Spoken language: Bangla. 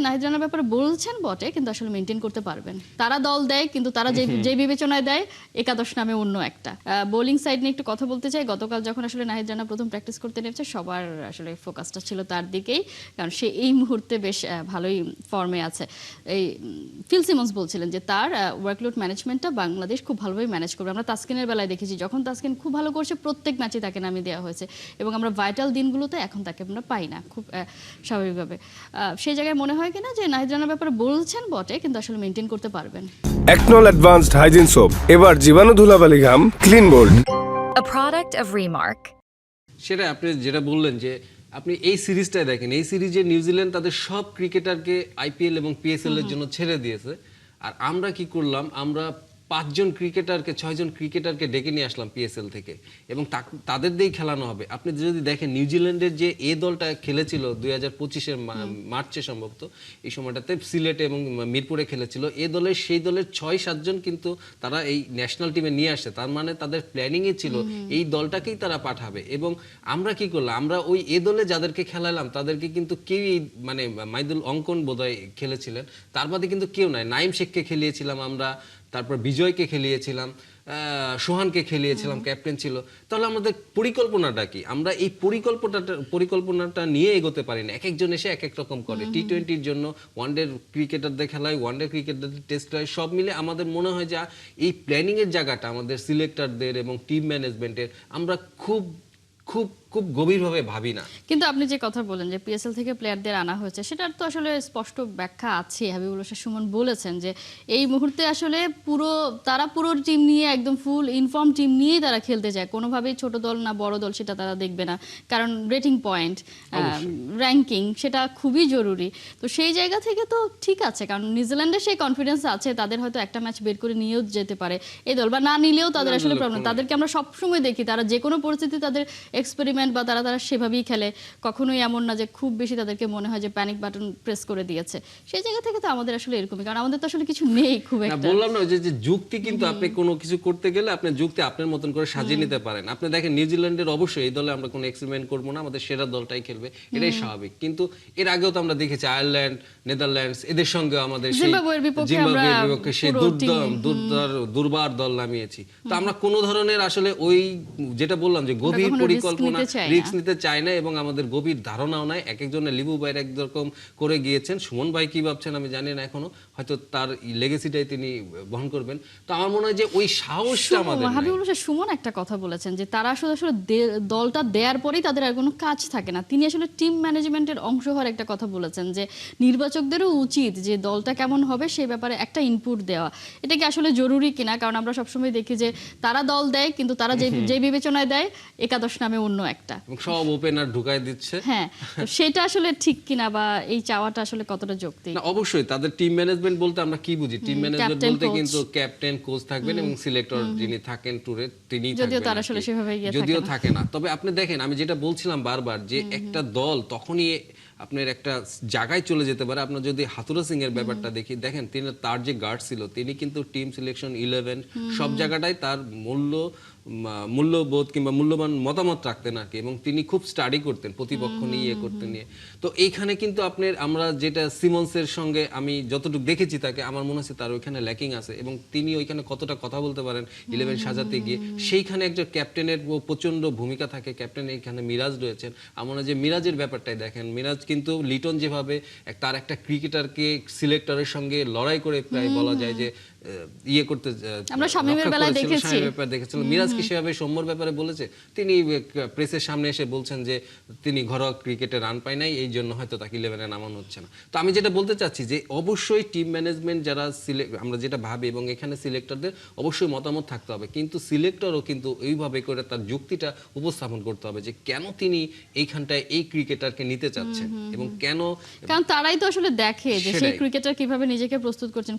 নাহিদ রানার ব্যাপারে বলছেন বটে, কিন্তু আসলে মেনটেন করতে পারবেন। তারা দল দেয়, কিন্তু তারা যে বিবেচনায় দেয় একাদশ নামে অন্য একটা। বোলিং সাইড নিয়ে একটু কথা বলতে চাই। গতকাল যখন আসলে নাহিদ রানা প্রথম প্র্যাকটিস করতে নেমেছে, সবার আসলে ফোকাসটা ছিল তার দিকেই, কারণ সে এই মুহূর্তে বেশ ভালোই ফর্মে আছে। এই ফিল সিমন্স বলছিলেন যে তার ওয়ার্কলোড ম্যানেজমেন্টটা বাংলাদেশ খুব ভালোভাবে ম্যানেজ করবে। আমরা তাসকিনের বেলায় দেখেছি, যখন তাসকিন খুব ভালো করছে প্রত্যেক ম্যাচে তাকে নামিয়ে দেওয়া হয়েছে, এবং আমরা ভাইটাল দিনগুলোতে এখন তাকে আমরা পাই না খুব স্বাভাবিকভাবে। সেই জায়গায় মনে হয় কিনা যে নাহিদ রানার ব্যাপারে বলছেন বটে, কিন্তু আসলে মেনটেন করতে পারবেন। একনল অ্যাডভান্সড হাইজিন সোপ এবার জীবাণু ধুলাবালি ঘাম clean bold, a product of Remark. সেটা আপনি যেটা বললেন যে আপনি এই সিরিজটাই দেখেন, এই সিরিজে নিউজিল্যান্ড তাদের সব ক্রিকেটারকে আইপিএল এবং পিএসএল এর জন্য ছেড়ে দিয়েছে। আর আমরা কি করলাম, আমরা 5 ক্রিকেটারকে 6 ক্রিকেটারকে ডেকে নিয়ে আসলাম পিএসএল থেকে, এবং তাদের দিয়েই খেলানো হবে। আপনি যদি দেখেন নিউজিল্যান্ডের যে এ দলটা খেলেছিল 2025-এর মার্চে সম্ভবত, এই সময়টাতে সিলেটে এবং মিরপুরে খেলেছিল, সেই দলের 6-7 জন কিন্তু তারা এই ন্যাশনাল টিমে নিয়ে আসছে। তার মানে তাদের প্ল্যানিংয়ে ছিল এই দলটাকেই তারা পাঠাবে। এবং আমরা কি করলাম, আমরা ওই এ দলে যাদেরকে খেলালাম তাদেরকে কিন্তু কেউই, মানে মাইদুল অঙ্কন বোধহয় খেলেছিলেন, তার বাদে কিন্তু কেউ নাই। নাইম শেখকে খেলিয়েছিলাম আমরা, তারপর বিজয়কে খেলিয়েছিলাম, সোহানকে খেলিয়েছিলাম, ক্যাপ্টেন ছিল। তাহলে আমাদের পরিকল্পনাটা কি? আমরা এই পরিকল্পনাটা নিয়ে এগোতে পারি না। এক একজন এসে এক এক রকম করে। টি-20-র জন্য ওয়ানডে ক্রিকেটারদের খেলায়, ওয়ানডে ক্রিকেটারদের টেস্ট হয়, সব মিলে আমাদের মনে হয় যে এই প্ল্যানিং এর জায়গাটা আমাদের সিলেক্টরদের এবং টিম ম্যানেজমেন্টের আমরা খুব খুব খুব গভীরভাবে ভাবি না। কিন্তু আপনি যে কথা বলেন যে পিএসএল থেকে প্লেয়ারদের আনা হয়েছে, সেটার তো আসলে স্পষ্ট ব্যাখ্যা আছে। হাবিবুল হোসেন সুমন বলেছেন যে এই মুহূর্তে আসলে তারা পুরো টিম নিয়ে, একদম ফুল ইনফর্ম টিম নিয়েই তারা খেলতে যায়। কোনোভাবেই ছোট দল না বড় দল সেটা তারা দেখবে না, কারণ রেটিং পয়েন্ট, র্যাঙ্কিং সেটা খুবই জরুরি। তো সেই জায়গা থেকে তো ঠিক আছে, কারণ নিউজিল্যান্ডের সেই কনফিডেন্স আছে, তাদের হয়তো একটা ম্যাচ বের করে নিয়েও যেতে পারে এই দল, বা না নিলেও তাদের আসলে প্রবলেম। তাদেরকে আমরা সবসময় দেখি তারা যে কোনো পরিস্থিতি তাদের এক্সপেরিমেন্ট বা তারা সেভাবেই খেলে। কখনোই এমন না যে খুব বেশি তাদেরকে মনে হয় যে প্যানিক বাটন প্রেস করে দিয়েছে। সেই জায়গা থেকে তো আমাদের আসলে এরকমই, কারণ আমাদের তো আসলে কিছু নেই খুব একটা। বললাম না যে যুক্তি, কিন্তু আপনি কোনো কিছু করতে গেলে আপনি যুক্তি আপনার মতন করে সাজিয়ে নিতে পারেন। আপনি দেখেন নিউজিল্যান্ডের অবশ্যই এই দলে আমরা কোনো এক্সপেরিমেন্ট করবো না, আমাদের সেরা দলটাই খেলবে, এটাই স্বাভাবিক। কিন্তু এর আগেও তো আমরা দেখেছি আয়ারল্যান্ড, নেদারল্যান্ডস, এদের সঙ্গে আমাদের জিম্বাবুয়ের বিপক্ষে সেই দুর্বার দল নামিয়েছি। তো আমরা কোনো ধরনের আসলে ওই যেটা বললাম যে গভীর পরিকল্পনা, রিস্ক নিতে চাই না, এবং আমাদের গভীর ধারণাও নাই। এক একজনের লিবু ভাইয়ের একরকম করে গিয়েছেন। সুমন ভাই কি ভাবছেন আমি জানি না এখনো, হয়তো তার লেগেসিটাই তিনি বহন করবেন। তো আমার মনে হয় যে ওই সাহসটা আমাদের নাই। হাবিবুল হোসেন সুমন একটা কথা বলেছেন যে তারা আসলে দলটা দেওয়ার পরেই তাদের আর কোনো কাজ থাকে না। তিনি আসলে টিম ম্যানেজমেন্টের অংশ হওয়ার একটা কথা বলেছেন যে নির্বাচকদেরও উচিত যে দলটা কেমন হবে সেই ব্যাপারে একটা ইনপুট দেওয়া। এটা কি আসলে জরুরি কিনা? কারণ আমরা সবসময় দেখি যে তারা দল দেয়, কিন্তু তারা যে বিবেচনায় দেয় একাদশ নামে অন্য একটা, সব ওপেনার ঢুকায় দিচ্ছে। হ্যাঁ, সেটা আসলে ঠিক কিনা, বা এই চাওয়াটা আসলে কতটা যৌক্তিক? না, অবশ্যই তাদের টিম ম্যানেজমেন্ট বলতে আমরা কি বুঝি? টিম ম্যানেজমেন্ট বলতে কিন্তু ক্যাপ্টেন, কোচ থাকবেন এবং সিলেক্টর যিনি থাকেন ট্যুরে তিনি থাকবেন, যদিও তারা আসলে সেভাবে যদিও থাকে না। তবে আপনি দেখেন, আমি যেটা বলছিলাম বারবার যে একটা দল তখনই আপনার একটা জায়গায় চলে যেতে পারে। আপনার যদি হাতুরা সিং এর ব্যাপারটা দেখি, দেখেন তার যে গার্ড ছিল তিনি কিন্তু টিম সিলেকশন 11 সব জায়গাটাই তার মূল্যবোধ কিংবা মূল্যবান মতামত রাখতেন আর কি, এবং তিনি খুব স্টাডি করতেন প্রতিপক্ষ নিয়ে করতেন নিয়ে। তো এইখানে কিন্তু আমরা যেটা সিমন্সের সঙ্গে আমি যতটুকু দেখেছি তাকে, আমার মনে হচ্ছে তার ওইখানে ল্যাকিং আছে, এবং তিনি ওইখানে কতটা কথা বলতে পারেন 11 সাজাতে গিয়ে, সেইখানে একজন ক্যাপ্টেনের প্রচন্ড ভূমিকা থাকে। ক্যাপ্টেন এখানে মিরাজ রয়েছেন। আমার মনে হয় যে মিরাজের ব্যাপারটাই দেখেন, মিরাজ কিন্তু লিটন যেভাবে তার একটা ক্রিকেটারকে সিলেক্টরের সঙ্গে লড়াই করে প্রায় বলা যায় যে ইয়ে করতে, আমরা শামীমের বেলায় দেখেছিলাম মিরাজ কি সেভাবে সৌম্যর ব্যাপারে বলেছে। তিনি প্রেসের সামনে এসে বলছেন যে তিনি ঘরোয়া ক্রিকেটে রান পায় নাই, এই জন্য হয়তো তাকে 11-এ নামানো হচ্ছে না। তো আমি যেটা বলতে চাচ্ছি যে অবশ্যই টিম ম্যানেজমেন্ট যারা আমরা যেটা ভাবি, এবং এখানে সিলেক্টরদের অবশ্যই মতামত থাকতে হবে, কিন্তু সিলেক্টরও কিন্তু এইভাবে করে তার যুক্তিটা উপস্থাপন করতে হবে যে কেন তিনি এইখানটায় এই ক্রিকেটারকে নিতে চাচ্ছেন, এবং কেন, কারণ তারাই তো আসলে দেখে যে সেই ক্রিকেটার কিভাবে নিজেকে প্রস্তুত করছেন।